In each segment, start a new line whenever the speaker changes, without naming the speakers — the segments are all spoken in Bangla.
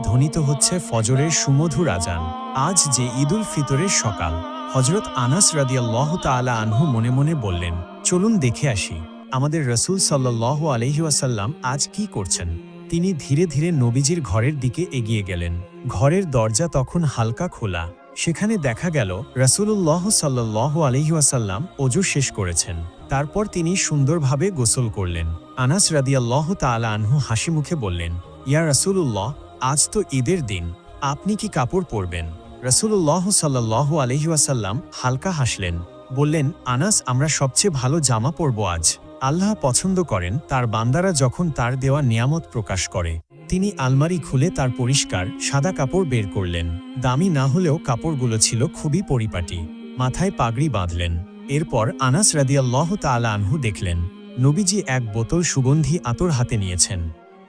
ধ্বনিত হচ্ছে ফজরের সুমধুর আজান। আজ যে ঈদুল ফিতরের সকাল। হজরত আনাস রাদিয়াল্লাহু তাআলা আনহু মনে মনে বললেন, চলুন দেখে আসি আমাদের রসুল সাল্লাল্লাহু আলাইহি ওয়াসাল্লাম আজ কি করছেন। তিনি ধীরে ধীরে নবীজির ঘরের দিকে এগিয়ে গেলেন। ঘরের দরজা তখন হালকা খোলা। সেখানে দেখা গেল রাসূলুল্লাহ সাল্লাল্লাহু আলাইহি ওয়াসাল্লাম ওযু শেষ করেছেন। তারপর তিনি সুন্দরভাবে গোসল করলেন। আনাস রাদিয়াল্লাহু তাআলা আনহু হাসি মুখে বললেন, ইয়া রাসূলুল্লাহ, আজ তো ঈদের দিন, আপনি কি কাপড় পরবেন? রাসূলুল্লাহ সাল্লাল্লাহু আলাইহি ওয়াসাল্লাম হালকা হাসলেন, বললেন, আনাস, আমরা সবচেয়ে ভালো জামা পরব আজ। আল্লাহ পছন্দ করেন তার বান্দারা যখন তার দেওয়া নিয়ামত প্রকাশ করে। তিনি আলমারি খুলে তার পরিষ্কার সাদা কাপড় বের করলেন। দামি না হলেও কাপড়গুলো ছিল খুবই পরিপাটি। মাথায় পাগড়ি বাঁধলেন। এরপর আনাস রাদিয়াল্লাহু তাআলা আনহু দেখলেন নবীজি এক বোতল সুগন্ধি আতর হাতে নিয়েছেন।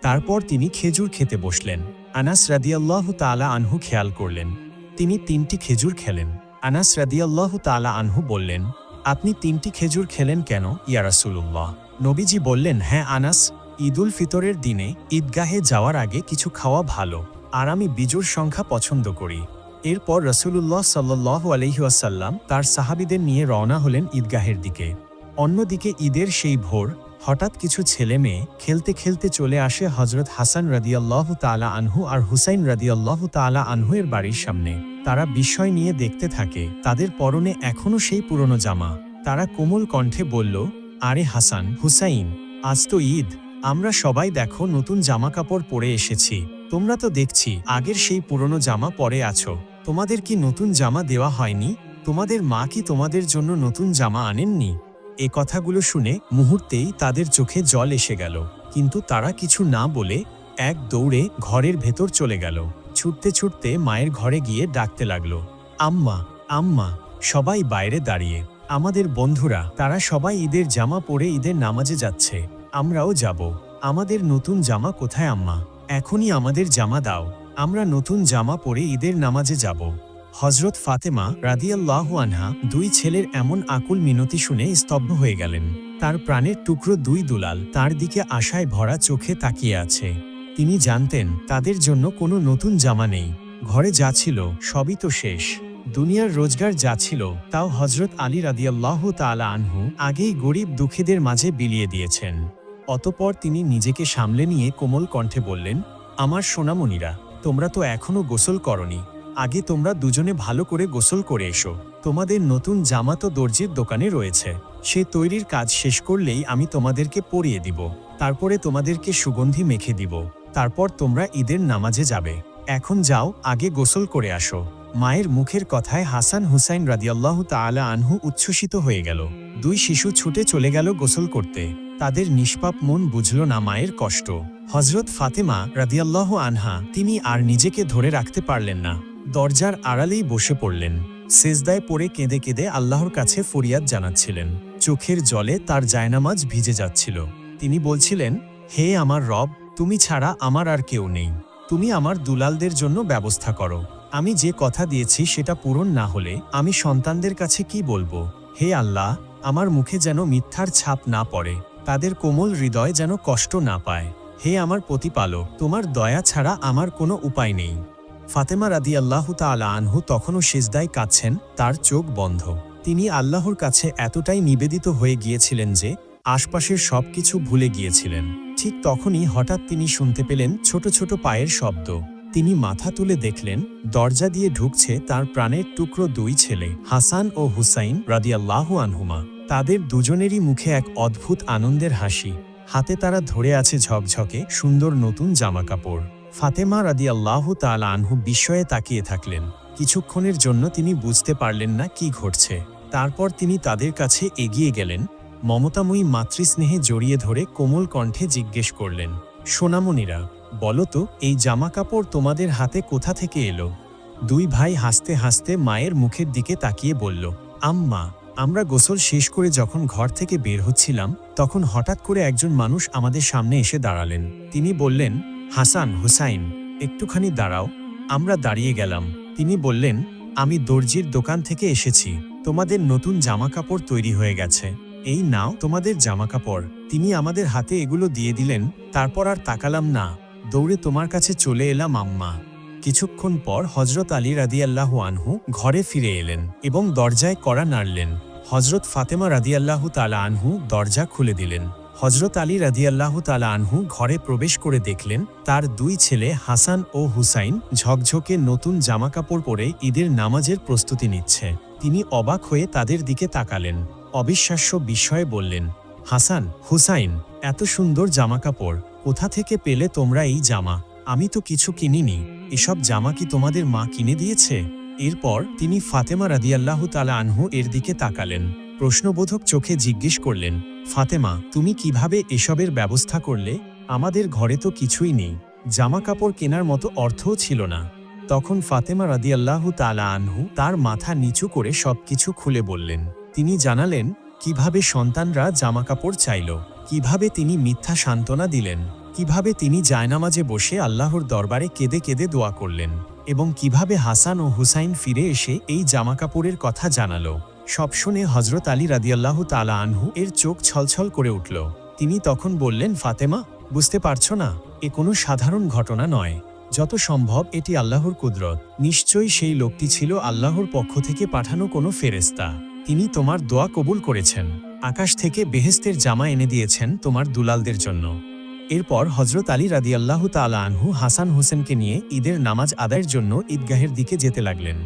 তারপর তিনি খেজুর খেতে বসলেন। আনাস রাদিয়াল্লাহু তাআলা আনহু খেয়াল করলেন তিনি 3টি খেজুর খেলেন। আনাস রাদিয়াল্লাহু তাআলা আনহু বললেন, আপনি 3টি খেজুর খেলেন কেন ইয়া রাসূলুল্লাহ? নবীজি বললেন, হ্যাঁ আনাস, ঈদুল ফিতরের দিনে ঈদগাহে যাওয়ার আগে কিছু খাওয়া ভালো, আর আমি বিজোড় সংখ্যা পছন্দ করি। এরপর রাসূলুল্লাহ সাল্লাল্লাহু আলাইহি ওয়াসাল্লাম তার সাহাবীদের নিয়ে রওনা হলেন ঈদগাহের দিকে। অন্যদিকে ঈদের সেই ভোর হঠাৎ কিছু ছেলে মেয়ে খেলতে খেলতে চলে আসে হযরত হাসান রাদিয়াল্লাহু তাআলা আনহু আর হুসাইন রাদিয়াল্লাহু তাআলা আনহু এর বাড়ির সামনে। তারা বিস্ময় নিয়ে দেখতে থাকে তাদের পরনে এখনো সেই পুরনো জামা। তারা কোমল কণ্ঠে বলল, আরে হাসান, হুসাইন, আজ তো ঈদ, আমরা সবাই দেখো নতুন জামা কাপড় পরে এসেছি। তোমরা তো দেখছি আগের সেই পুরনো জামা পরে আছো। তোমাদের কি নতুন জামা দেওয়া হয়নি? তোমাদের মা কি তোমাদের জন্য নতুন জামা আনেননি? এ কথাগুলো শুনে মুহূর্তেই তাদের চোখে জল এসে গেল, কিন্তু তারা কিছু না বলে এক দৌড়ে ঘরের ভেতর চলে গেল। ছুটতে ছুটতে মায়ের ঘরে গিয়ে ডাকতে লাগলো, আম্মা, আম্মা। সবাই বাইরে দাঁড়িয়ে। আমাদের বন্ধুরা, তারা সবাই ঈদের জামা পরে ঈদের নামাজে যাচ্ছে, আমরাও যাব। আমাদের নতুন জামা কোথায় আম্মা? এখনই আমাদের জামা দাও, আমরা নতুন জামা পরে ঈদের নামাজে যাব। হযরত ফাতেমা রাদিয়াল্লাহু আনহা 2 ছেলের এমন আকুল মিনতি শুনে স্তব্ধ হয়ে গেলেন। তার প্রাণের টুকরো 2 দুলাল তার দিকে আশায় ভরা চোখে তাকিয়ে আছে। তিনি জানতেন তাদের জন্য কোনো নতুন জামা নেই। ঘরে যা ছিল সবই তো শেষ। দুনিয়ার রোজগার যা ছিল তাও হযরত আলী রাদিয়াল্লাহু তাআলা আনহু আগেই গরিব দুঃখীদের মাঝে বিলিয়ে দিয়েছেন। অতঃপর তিনি নিজেকে সামলে নিয়ে কোমল কণ্ঠে বললেন, আমার সোনামণিরা, তোমরা তো এখনো গোসল করনি। আগে তোমরা দুজনে ভালো করে গোসল করে এসো। তোমাদের নতুন জামা তো দর্জির দোকানে রয়েছে, সে তৈরির কাজ শেষ করলেই আমি তোমাদেরকে পরিয়ে দিব। তারপরে তোমাদেরকে সুগন্ধি মেখে দিব। তারপর তোমরা ঈদের নামাজে যাবে। এখন যাও, আগে গোসল করে আসো। মায়ের মুখের কথায় হাসান হুসাইন রাদিয়াল্লাহু তাআলা আনহু উচ্ছ্বসিত হয়ে গেল। 2 শিশু ছুটে চলে গেল গোসল করতে। তাদের নিষ্পাপ মন বুঝল না মায়ের কষ্ট। হযরত ফাতেমা রাদিয়াল্লাহু আনহা তিনি আর নিজেকে ধরে রাখতে পারলেন না। দরজার আড়ালেই বসে পড়লেন। সেজদায় পড়ে কেঁদে কেঁদে আল্লাহর কাছে ফরিয়াদ জানাচ্ছিলেন। চোখের জলে তার জায়নামাজ ভিজে যাচ্ছিল। তিনি বলছিলেন, হে আমার রব, তুমি ছাড়া আমার আর কেউ নেই। তুমি আমার দুলালদের জন্য ব্যবস্থা করো। আমি যে কথা দিয়েছি সেটা পূরণ না হলে আমি সন্তানদের কাছে কি বলবো? হে আল্লাহ, আমার মুখে যেন মিথ্যার ছাপ না পড়ে, তাদের কোমল হৃদয় যেন কষ্ট না পায়। হে আমার প্রতিপালক, তোমার দয়া ছাড়া আমার কোনো উপায় নেই। ফাতেমা রাদিয়াল্লাহু তাআলা আনহু তখনও সিজদায় কাঁদছেন, তার চোখ বন্ধ। তিনি আল্লাহর কাছে এতটাই নিবেদিত হয়ে গিয়েছিলেন যে আশপাশের সবকিছু ভুলে গিয়েছিলেন। ঠিক তখনই হঠাৎ তিনি শুনতে পেলেন ছোট ছোট পায়ের শব্দ। তিনি মাথা তুলে দেখলেন দরজা দিয়ে ঢুকছে তার প্রাণের টুকরো 2 ছেলে, হাসান ও হুসাইন রাদিয়াল্লাহু আনহুমা। তাদের দুজনেরই মুখে এক অদ্ভুত আনন্দের হাসি। হাতে তারা ধরে আছে ঝকঝকে সুন্দর নতুন জামাকাপড়। ফাতেমা রাদিয়াল্লাহু তাআলা আনহু বিস্ময়ে তাকিয়ে থাকলেন। কিছুক্ষণের জন্য তিনি বুঝতে পারলেন না কি ঘটছে। তারপর তিনি তাদের কাছে এগিয়ে গেলেন। মমতাময়ী মাতৃস্নেহে জড়িয়ে ধরে কোমল কণ্ঠে জিজ্ঞেস করলেন, সোনামণিরা, বলো তো, এই জামাকাপড় তোমাদের হাতে কোথা থেকে এলো? 2 ভাই হাসতে হাসতে মায়ের মুখের দিকে তাকিয়ে বলল, আম্মা, আমরা গোসল শেষ করে যখন ঘর থেকে বের হচ্ছিলাম তখন হঠাৎ করে একজন মানুষ আমাদের সামনে এসে দাঁড়ালেন। তিনি বললেন, হাসান, হুসাইন, একটুখানি দাঁড়াও। আমরা দাঁড়িয়ে গেলাম। তিনি বললেন, আমি দর্জির দোকান থেকে এসেছি, তোমাদের নতুন জামাকাপড় তৈরি হয়ে গেছে, এই নাও তোমাদের জামাকাপড়। তিনি আমাদের হাতে এগুলো দিয়ে দিলেন। তারপর আর তাকালাম না, দৌড়ে তোমার কাছে চলে এলাম আম্মা। কিছুক্ষণ পর হজরত আলী রাদিয়াল্লাহু আনহু ঘরে ফিরে এলেন এবং দরজায় কড়া নাড়লেন। হজরত ফাতেমা রাদিয়াল্লাহু তাআলা আনহু দরজা খুলে দিলেন। হজরত আলী রাদিয়াল্লাহু তাআলা আনহু ঘরে প্রবেশ করে দেখলেন তার দুই ছেলে হাসান ও হুসাইন ঝকঝকে নতুন জামাকাপড় পরে ঈদের নামাজের প্রস্তুতি নিচ্ছে। তিনি অবাক হয়ে তাদের দিকে তাকালেন। অবিশ্বাস্য বিস্ময়ে বললেন, হাসান, হুসাইন, এত সুন্দর জামাকাপড় কোথা থেকে পেলে তোমরা এই জামা? আমি তো কিছু কিনিনি। এসব জামা কি তোমাদের মা কিনে দিয়েছে? এরপর তিনি ফাতেমা রাদিয়াল্লাহু তাআলা আনহু এর দিকে তাকালেন। প্রশ্নবোধক চোখে জিজ্ঞেস করলেন, ফাতেমা, তুমি কিভাবে এসবের ব্যবস্থা করলে? আমাদের ঘরে তো কিছুই নেই। জামা কাপড় কেনার মতো অর্থও ছিল না। তখন ফাতেমা রাদিয়াল্লাহু তাআলা আনহু তার মাথা নিচু করে সবকিছু খুলে বললেন। তিনি জানালেন কিভাবে সন্তানরা জামাকাপড় চাইল, কিভাবে তিনি মিথ্যা সান্ত্বনা দিলেন, কিভাবে তিনি জায়নামাজে বসে আল্লাহর দরবারে কেঁদে কেঁদে দোয়া করলেন এবং কিভাবে হাসান ও হুসাইন ফিরে এসে এই জামাকাপড়ের কথা জানালো। সব শুনে হজরত আলী রাদিয়াল্লাহু তাআলা আনহু এর চোখ ছলছল করে উঠল। তিনি তখন বললেন, ফাতেমা, বুঝতে পারছো না? এ কোনো সাধারণ ঘটনা নয়। যত সম্ভব এটি আল্লাহর কুদরত। নিশ্চয়ই সেই লোকটি ছিল আল্লাহর পক্ষ থেকে পাঠানো কোনো ফেরেশতা। তিনি তোমার দোয়া কবুল করেছেন। আকাশ থেকে বেহেশতের জামা এনে দিয়েছেন তোমার দুলালদের জন্য। এরপর হজরত আলী রাদিয়াল্লাহু তাআলা আনহু হাসান হোসেনকে নিয়ে ঈদের নামাজ আদায়ের জন্য ঈদগাহের দিকে যেতে লাগলেন।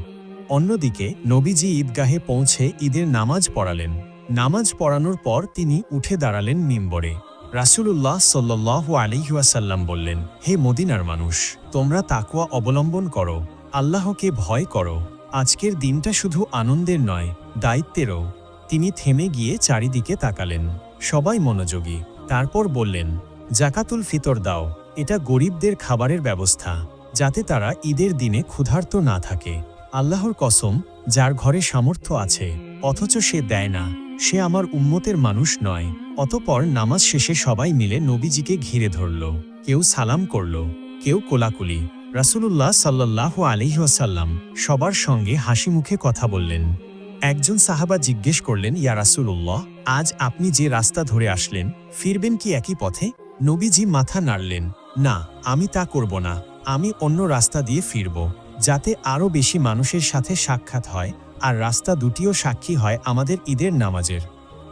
অন্যদিকে নবীজি ঈদগাহে পৌঁছে ঈদের নামাজ পড়ালেন। নামাজ পড়ানোর পর তিনি উঠে দাঁড়ালেন মিম্বরে। রাসূলুল্লাহ সাল্লাল্লাহু আলাইহি ওয়াসাল্লাম বললেন, হে মদিনার মানুষ, তোমরা তাকওয়া অবলম্বন করো, আল্লাহকে ভয় করো। আজকের দিনটা শুধু আনন্দের নয়, দায়িত্বেরও। তিনি থেমে গিয়ে চারিদিকে তাকালেন। সবাই মনোযোগী। তারপর বললেন, জাকাতুল ফিতর দাও। এটা গরিবদের খাবারের ব্যবস্থা, যাতে তারা ঈদের দিনে ক্ষুধার্ত না থাকে। আল্লাহর কসম, যার ঘরে সামর্থ্য আছে অথচ সে দেয় না, সে আমার উম্মতের মানুষ নয়। অতঃপর নামাজ শেষে সবাই মিলে নবীজিকে ঘিরে ধরল। কেউ সালাম করল, কেউ কোলাকুলি। রাসূলুল্লাহ সাল্লাল্লাহু আলাইহি ওয়াসাল্লাম সবার সঙ্গে হাসি মুখে কথা বললেন। একজন সাহাবা জিজ্ঞেস করলেন, ইয়া রাসূলুল্লাহ, আজ আপনি যে রাস্তা ধরে আসলেন, ফিরবেন কি একই পথে? নবীজি মাথা নাড়লেন, না, আমি তা করব না। আমি অন্য রাস্তা দিয়ে ফিরব, যাতে আরও বেশি মানুষের সাথে সাক্ষাৎ হয় আর রাস্তা দুটিও সাক্ষী হয় আমাদের ঈদের নামাজের।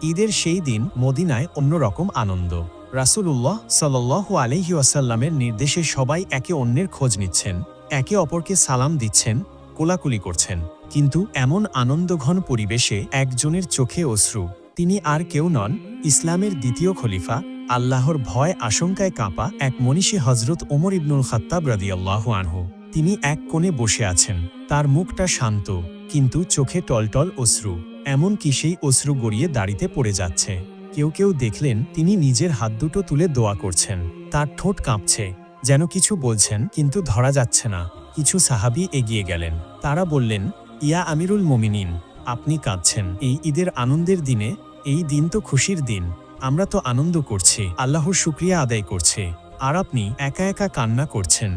ঈদের সেই দিন মদিনায় অন্যরকম আনন্দ। রাসূলুল্লাহ সাল্লাল্লাহু আলাইহি ওয়াসাল্লামের নির্দেশে সবাই একে অন্যের খোঁজ নিচ্ছেন, একে অপরকে সালাম দিচ্ছেন, কোলাকুলি করছেন। কিন্তু এমন আনন্দঘন পরিবেশে একজনের চোখে অশ্রু। তিনি আর কেউ নন, ইসলামের দ্বিতীয় খলিফা, আল্লাহর ভয় আশঙ্কায় কাঁপা এক মনীষী হজরত ওমর ইবনুল খাত্তাব রাদিয়াল্লাহু আনহু। তিনি এক কোণে বসে আছেন। তার মুখটা শান্ত, কিন্তু চোখে টলটল অশ্রু। এমনকি সেই অশ্রু গড়িয়ে দাড়িতে পড়ে যাচ্ছে। কেউ কেউ দেখলেন তিনি নিজের হাত দুটো তুলে দোয়া করছেন। তার ঠোঁট কাঁপছে, যেন কিছু বলছেন কিন্তু ধরা যাচ্ছে না। কিছু সাহাবী এগিয়ে গেলেন। তারা বললেন, ইয়া আমিরুল মুমিনিন, আপনি কাঁদছেন এই ঈদের আনন্দের দিনে? এই দিন তো খুশির দিন। আমরা তো আনন্দ করছি, আল্লাহর শুকরিয়া আদায় করছি, আর আপনি একা একা কান্না করছেন।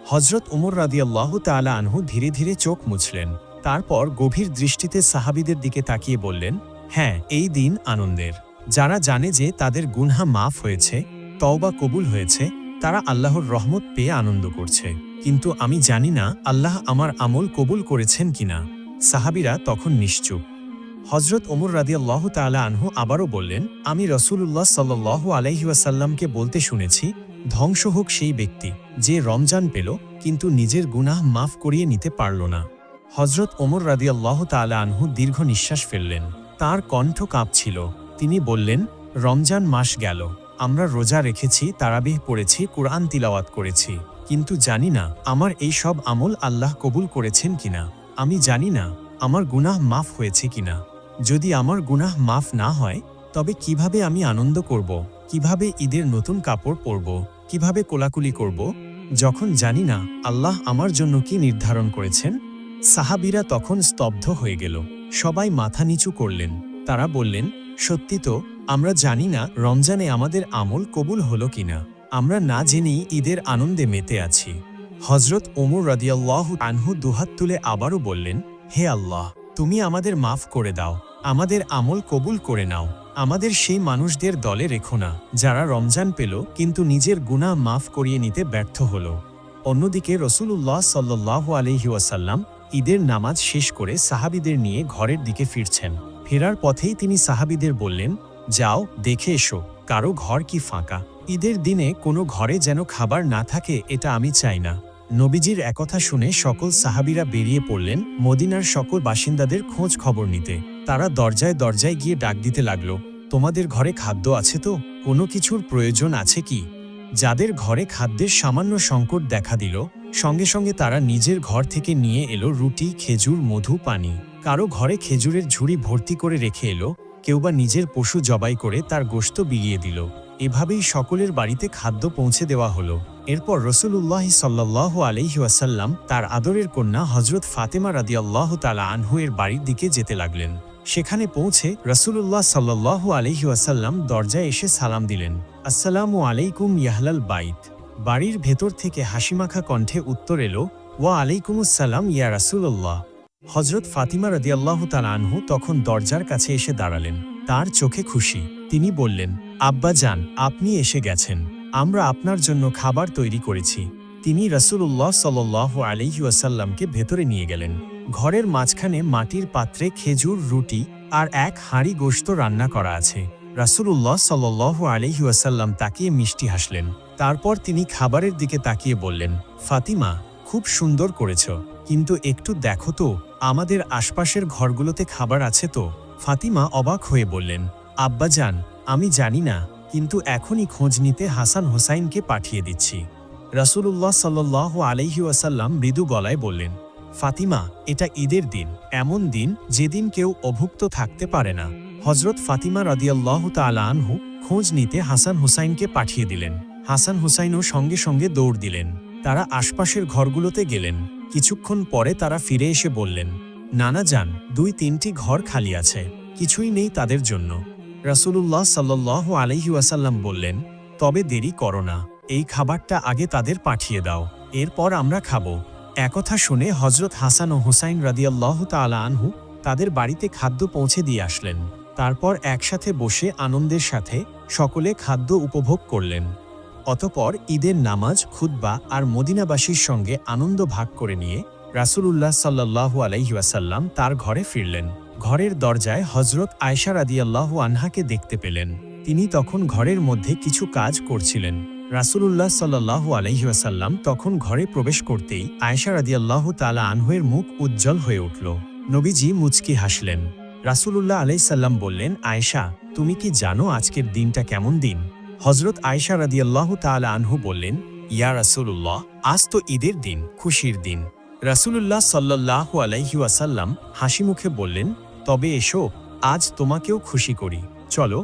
হজরত ওমর রাদিয়াল্লাহু তাআলা আনহু ধীরে ধীরে চোখ মুছলেন। তারপর গভীর দৃষ্টিতে সাহাবীদের দিকে তাকিয়ে বললেন, হ্যাঁ, এই দিন আনন্দের। যারা জানে যে তাদের গুনহা মাফ হয়েছে, তওবা কবুল হয়েছে, তারা আল্লাহর রহমত পেয়ে আনন্দ করছে। কিন্তু আমি জানি না আল্লাহ আমার আমল কবুল করেছেন কিনা। সাহাবীরা তখন নিশ্চুপ। হজরত ওমর রাদিয়াল্লাহু তাআলা আনহু আবারও বললেন, আমি রাসূলুল্লাহ সাল্লাল্লাহু আলাইহি ওয়াসাল্লামকে বলতে শুনেছি, ধ্বংস হোক সেই ব্যক্তি যে রমজান পেল কিন্তু নিজের গুনাহ মাফ করিয়ে নিতে পারল না। হজরত ওমর রাদিয়াল্লাহু তাআলা আনহু দীর্ঘ নিঃশ্বাস ফেললেন। তার কণ্ঠ কাঁপছিল। তিনি বললেন, রমজান মাস গেল, আমরা রোজা রেখেছি, তারাবিহ পড়েছি, কুরআন তিলাওয়াত করেছি, কিন্তু জানি না আমার এই সব আমল আল্লাহ কবুল করেছেন কিনা। আমি জানি না আমার গুনাহ মাফ হয়েছে কিনা। যদি আমার গুনাহ মাফ না হয়, তবে কিভাবে আমি আনন্দ করব, কিভাবে ঈদের নতুন কাপড় পরব, কিভাবে কোলাকুলি করব, যখন জানি না আল্লাহ আমার জন্য কি নির্ধারণ করেছেন? সাহাবীরা তখন স্তব্ধ হয়ে গেল। সবাই মাথা নিচু করলেন। তারা বললেন, সত্যি তো, আমরা জানি না রমজানে আমাদের আমল কবুল হলো কিনা। আমরা না জেনেই ঈদের আনন্দে মেতে আছি। হজরত ওমর রাদিয়াল্লাহু আনহু দুহাত তুলে আবারও বললেন, হে আল্লাহ, তুমি আমাদের মাফ করে দাও, আমাদের আমল কবুল করে নাও। আমাদের সেই মানুষদের দলে রেখো না যারা রমজান পেল কিন্তু নিজের গুনাহ মাফ করিয়ে নিতে ব্যর্থ হলো। অন্যদিকে রসূলুল্লাহ সাল্লাল্লাহু আলাইহি ওয়াসাল্লাম ঈদের নামাজ শেষ করে সাহাবীদের নিয়ে ঘরের দিকে ফিরছেন। ফেরার পথেই তিনি সাহাবীদের বললেন, যাও দেখে এসো কারো ঘর কি ফাঁকা। ঈদের দিনে কোনো ঘরে যেন খাবার না থাকে, এটা আমি চাই না। নবীজির একথা শুনে সকল সাহাবীরা বেরিয়ে পড়লেন মদিনার সকল বাসিন্দাদের খোঁজ খবর নিতে। তারা দরজায় দরজায় গিয়ে ডাক দিতে লাগল, তোমাদের ঘরে খাদ্য আছে তো? কোনো কিছুর প্রয়োজন আছে কি? যাদের ঘরে খাদ্যের সামান্য সংকট দেখা দিল, সঙ্গে সঙ্গে তারা নিজের ঘর থেকে নিয়ে এলো রুটি, খেজুর, মধু, পানি। কারো ঘরে খেজুরের ঝুড়ি ভর্তি করে রেখে এলো, কেউ বা নিজের পশু জবাই করে তার গোশত বিলিয়ে দিল। এভাবেই সকলের বাড়িতে খাদ্য পৌঁছে দেওয়া হলো। এরপর রসূলুল্লাহ সাল্লাল্লাহু আলাইহি ওয়াসাল্লাম তার আদরের কন্যা হযরত ফাতেমা রাদিয়াল্লাহু তাআলা আনহু এর বাড়ির দিকে যেতে লাগলেন। সেখানে পৌঁছে রসূলুল্লাহ সাল্লাল্লাহু আলাইহি ওয়াসাল্লাম দরজায় এসে সালাম দিলেন, আসসালামু আলাইকুম ইয়াহলাল বাইত। বাড়ির ভেতর থেকে হাসিমাখা কণ্ঠে উত্তর এলো, ওয়া আলাইকুমুস সালাম ইয়া রাসূলুল্লাহ। হযরত ফাতিমা রাদিয়াল্লাহু তাআলা আনহু তখন দরজার কাছে এসে দাঁড়ালেন। তার চোখে খুশি। তিনি বললেন, আব্বা যান, আপনি এসে গেছেন। আমরা আপনার জন্য খাবার তৈরি করেছি। তিনি রাসূলুল্লাহ সাল্লাল্লাহু আলাইহি ওয়াসাল্লামকে ভেতরে নিয়ে গেলেন। ঘরের মাঝখানে মাটির পাত্রে খেজুর, রুটি আর এক হাঁড়ি গোশত রান্না করা আছে। রাসূলুল্লাহ সাল্লাল্লাহু আলাইহি ওয়াসাল্লাম তাকিয়ে মিষ্টি হাসলেন। তারপর তিনি খাবারের দিকে তাকিয়ে বললেন, ফাতিমা, খুব সুন্দর করেছ, কিন্তু একটু দেখো তো আমাদের আশপাশের ঘরগুলোতে খাবার আছে তো? ফাতিমা অবাক হয়ে বললেন, আব্বাজান, আমি জানি না, কিন্তু এখনই খোঁজ নিতে হাসান হোসাইনকে পাঠিয়ে দিচ্ছি। রাসূলুল্লাহ সাল্লাল্লাহু আলাইহি ওয়াসাল্লাম মৃদু গলায় বললেন, ফাতিমা, এটা ঈদের দিন, এমন দিন যেদিন কেউ অভুক্ত থাকতে পারে না। হযরত ফাতিমা রাদিয়াল্লাহু তাআলা আনহু খোঁজ নিতে হাসান হোসাইনকে পাঠিয়ে দিলেন। হাসান হোসাইনও সঙ্গে সঙ্গে দৌড় দিলেন। তারা আশপাশের ঘরগুলোতে গেলেন। কিছুক্ষণ পরে তারা ফিরে এসে বললেন, নানা যান, 2-3টি ঘর খালি আছে, কিছুই নেই তাদের জন্য। রাসূলুল্লাহ সাল্লাল্লাহু আলাইহি ওয়াসাল্লাম বললেন, তবে দেরি করো না, এই খাবারটা আগে তাদের পাঠিয়ে দাও, এরপর আমরা খাবো। একথা শুনে হযরত হাসান ও হুসাইন রাদিয়াল্লাহু তাআলা আনহু তাদের বাড়িতে খাদ্য পৌঁছে দিয়ে আসলেন। তারপর একসাথে বসে আনন্দের সাথে সকলে খাদ্য উপভোগ করলেন। অতঃপর ঈদের নামাজ, খুতবা আর মদিনাবাসীর সঙ্গে আনন্দ ভাগ করে নিয়ে রাসূলুল্লাহ সাল্লাল্লাহু আলাইহি ওয়াসাল্লাম তার ঘরে ফিরলেন। ঘরের দরজায় হযরত আয়েশা রাদিয়াল্লাহু আনহাকে দেখতে পেলেন। তিনি তখন ঘরের মধ্যে কিছু কাজ করছিলেন। রাসূলুল্লাহ সাল্লাল্লাহু আলাইহি ওয়াসাল্লাম তখন ঘরে প্রবেশ করতেই আয়েশা রাদিয়াল্লাহু তাআলা আনহুর মুখ উজ্জ্বল হয়ে উঠল। নবীজি মুচকি হাসলেন। রাসূলুল্লাহ আলাইহিস সালাম বললেন, আয়েশা, তুমি কি জানো আজকের দিনটা কেমন দিন? হযরত আয়েশা রাদিয়াল্লাহু তাআলা আনহু বললেন, ইয়া রাসূলুল্লাহ, আজ তো ঈদের দিন, খুশির দিন। রাসূলুল্লাহ সাল্লাল্লাহু আলাইহি ওয়াসাল্লাম হাসিমুখে বললেন, তবে এসো, আজ তোমাকেও খুশি করি, চলো।